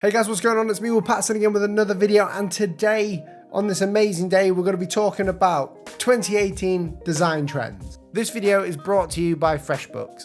Hey guys, what's going on? It's me, Paterson, again with another video, and today, on this amazing day, we're going to be talking about 2018 design trends. This video is brought to you by FreshBooks.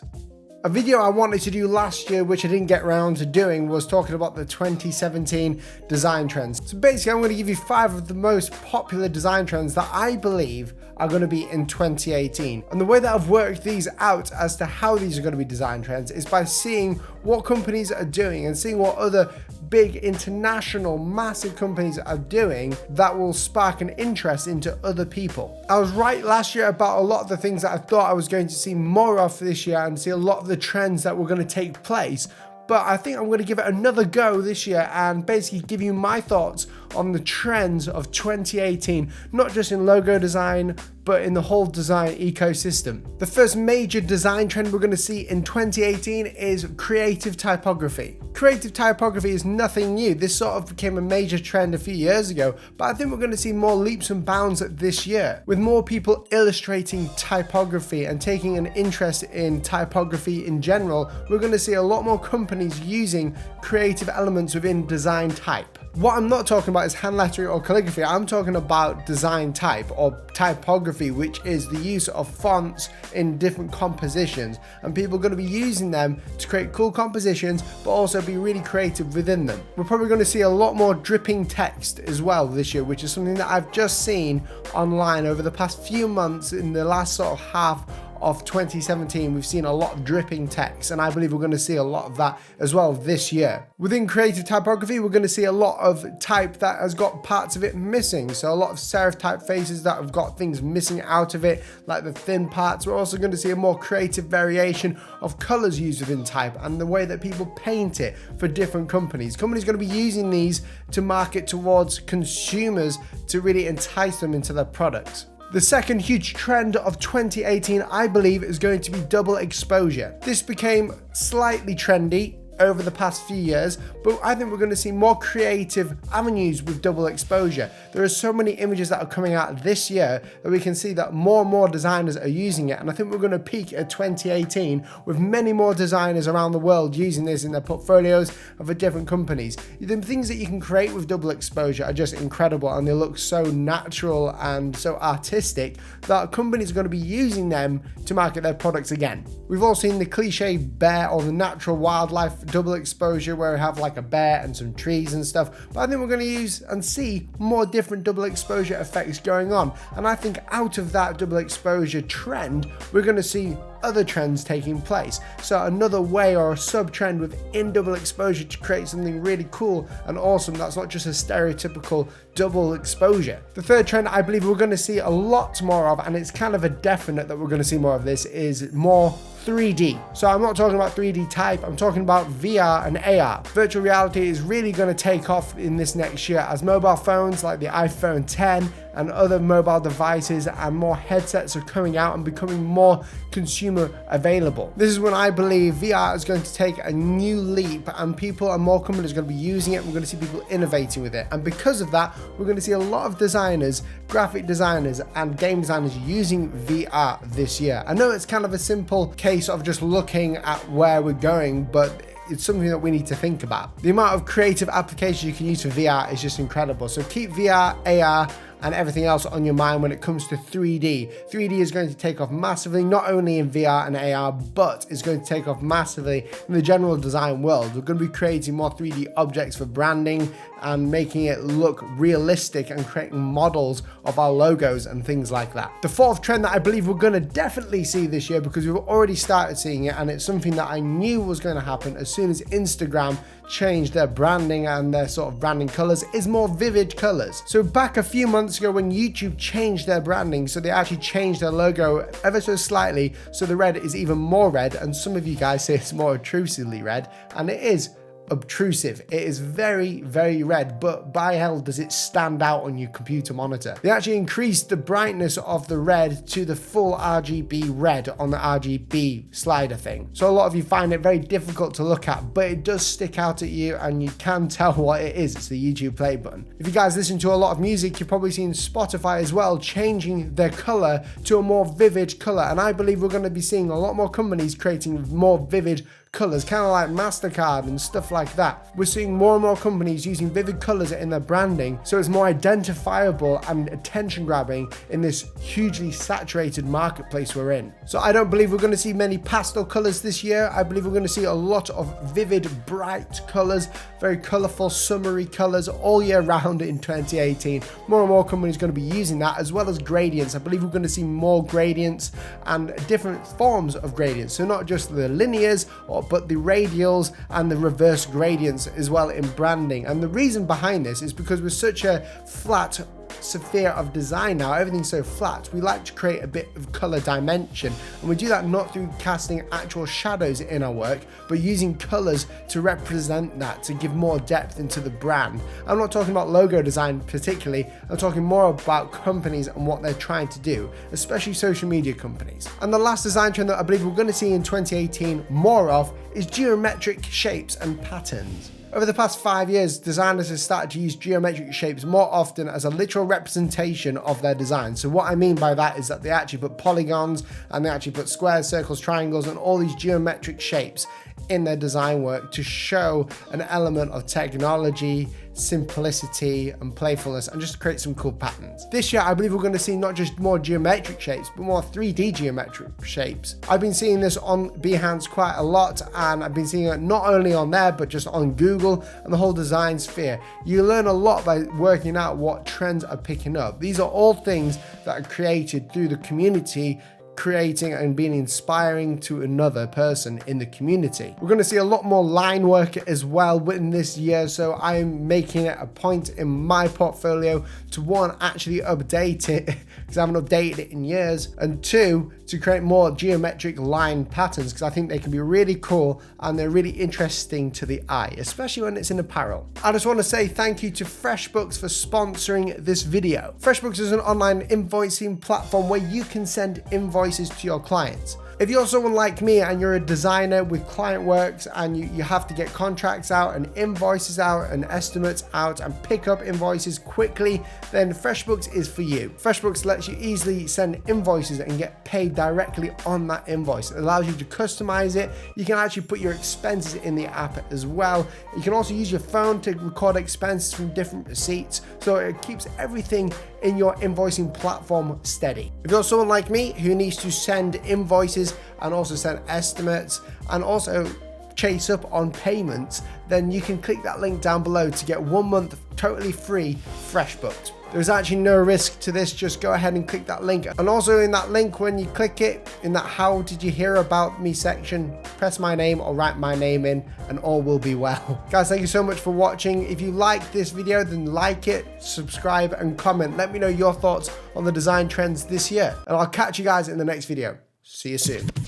A video I wanted to do last year, which I didn't get around to doing, was talking about the 2017 design trends. So basically, I'm going to give you 5 of the most popular design trends that I believe are going to be in 2018. And the way that I've worked these out as to how these are going to be design trends is by seeing what companies are doing and seeing what other big international massive companies are doing that will spark an interest into other people. I was right last year about a lot of the things that I thought I was going to see more of this year and see a lot of the trends that were going to take place. But I think I'm going to give it another go this year and basically give you my thoughts on the trends of 2018, not just in logo design, but in the whole design ecosystem. The first major design trend we're going to see in 2018 is creative typography. Creative typography is nothing new. This sort of became a major trend a few years ago, but I think we're going to see more leaps and bounds this year, with more people illustrating typography and taking an interest in typography in general. We're going to see a lot more companies using creative elements within design type. What I'm not talking about is hand lettering or calligraphy. I'm talking about design type or typography, which is the use of fonts in different compositions, and people are going to be using them to create cool compositions but also be really creative within them. We're probably going to see a lot more dripping text as well this year, which is something that I've just seen online over the past few months. In the last sort of half of 2017, we've seen a lot of dripping text, and I believe we're going to see a lot of that as well this year. Within creative typography, we're going to see a lot of type that has got parts of it missing. So a lot of serif typefaces that have got things missing out of it, like the thin parts. We're also going to see a more creative variation of colors used within type and the way that people paint it for different companies. Companies are going to be using these to market towards consumers to really entice them into their products. The second huge trend of 2018, I believe, is going to be double exposure. This became slightly trendy over the past few years, but I think we're going to see more creative avenues with double exposure. There are so many images that are coming out this year that we can see that more and more designers are using it, and I think we're going to peak at 2018 with many more designers around the world using this in their portfolios and for different companies. The things that you can create with double exposure are just incredible, and they look so natural and so artistic that companies are going to be using them to market their products again. We've all seen the cliche bear or the natural wildlife double exposure where we have like a bear and some trees and stuff, but I think we're going to use and see more different double exposure effects going on, and I think out of that double exposure trend we're going to see other trends taking place. So another way or a sub trend within double exposure to create something really cool and awesome that's not just a stereotypical double exposure. The third trend I believe we're going to see a lot more of, and it's kind of a definite that we're going to see more of this, is more 3D. So I'm not talking about 3D type, I'm talking about VR and AR. Virtual reality is really going to take off in this next year as mobile phones like the iPhone 10 and other mobile devices and more headsets are coming out and becoming more consumer available. This is when I believe VR is going to take a new leap, and people and more companies are going to be using it. We're going to see people innovating with it, and because of that we're going to see a lot of designers, graphic designers and game designers using VR this year. I know it's kind of a simple case of just looking at where we're going, but it's something that we need to think about. The amount of creative applications you can use for VR is just incredible. So keep VR, AR and everything else on your mind when it comes to 3D. 3D is going to take off massively, not only in VR and AR, but it's going to take off massively in the general design world. We're going to be creating more 3D objects for branding and making it look realistic and creating models of our logos and things like that. The fourth trend that I believe we're going to definitely see this year, because we've already started seeing it and it's something that I knew was going to happen as soon as Instagram changed their branding and their sort of branding colors, is more vivid colors. So back a few months ago when YouTube changed their branding, so they actually changed their logo ever so slightly, so the red is even more red, and some of you guys say it's more obtrusively red, and it is obtrusive. It is very, very red, but by hell does it stand out on your computer monitor. They actually increased the brightness of the red to the full RGB red on the RGB slider thing. So a lot of you find it very difficult to look at, but it does stick out at you and you can tell what it is. It's the YouTube play button. If you guys listen to a lot of music, you've probably seen Spotify as well changing their color to a more vivid color, and I believe we're going to be seeing a lot more companies creating more vivid colors, kind of like MasterCard and stuff like that. We're seeing more and more companies using vivid colors in their branding, so it's more identifiable and attention grabbing in this hugely saturated marketplace we're in. So I don't believe we're going to see many pastel colors this year. I believe we're going to see a lot of vivid, bright colors, very colorful, summery colors all year round in 2018. More and more companies are going to be using that, as well as gradients. I believe we're going to see more gradients and different forms of gradients. So not just the linears, but the radials and the reverse gradients as well in branding. And the reason behind this is because we're such a flat sphere of design now, everything's so flat, we like to create a bit of color dimension, and we do that not through casting actual shadows in our work, but using colors to represent that, to give more depth into the brand. I'm not talking about logo design particularly, I'm talking more about companies and what they're trying to do, especially social media companies. And the last design trend that I believe we're going to see in 2018 more of is geometric shapes and patterns. Over the past 5 years, designers have started to use geometric shapes more often as a literal representation of their design. So what I mean by that is that they actually put polygons and they actually put squares, circles, triangles, and all these geometric shapes in their design work to show an element of technology, simplicity, and playfulness, and just create some cool patterns. This year, I believe we're going to see not just more geometric shapes, but more 3D geometric shapes. I've been seeing this on Behance quite a lot, and I've been seeing it not only on there, but just on Google and the whole design sphere. You learn a lot by working out what trends are picking up. These are all things that are created through the community, creating and being inspiring to another person in the community. We're going to see a lot more line work as well within this year, so I'm making it a point in my portfolio to, one, actually update it because I haven't updated it in years, and two, to create more geometric line patterns because I think they can be really cool and they're really interesting to the eye, especially when it's in apparel. I just want to say thank you to FreshBooks for sponsoring this video. FreshBooks is an online invoicing platform where you can send invoices to your clients. If you're someone like me and you're a designer with client works and you have to get contracts out and invoices out and estimates out and pick up invoices quickly, then FreshBooks is for you. FreshBooks lets you easily send invoices and get paid directly on that invoice. It allows you to customize it. You can actually put your expenses in the app as well. You can also use your phone to record expenses from different receipts, so it keeps everything in your invoicing platform steady. If you're someone like me who needs to send invoices and also send estimates and also chase up on payments, then you can click that link down below to get 1 month totally free FreshBooks. There's actually no risk to this, just go ahead and click that link. And also in that link, when you click it, in that how did you hear about me section, press my name or write my name in and all will be well. Guys, thank you so much for watching. If you like this video, then like it, subscribe and comment. Let me know your thoughts on the design trends this year. And I'll catch you guys in the next video. See you soon.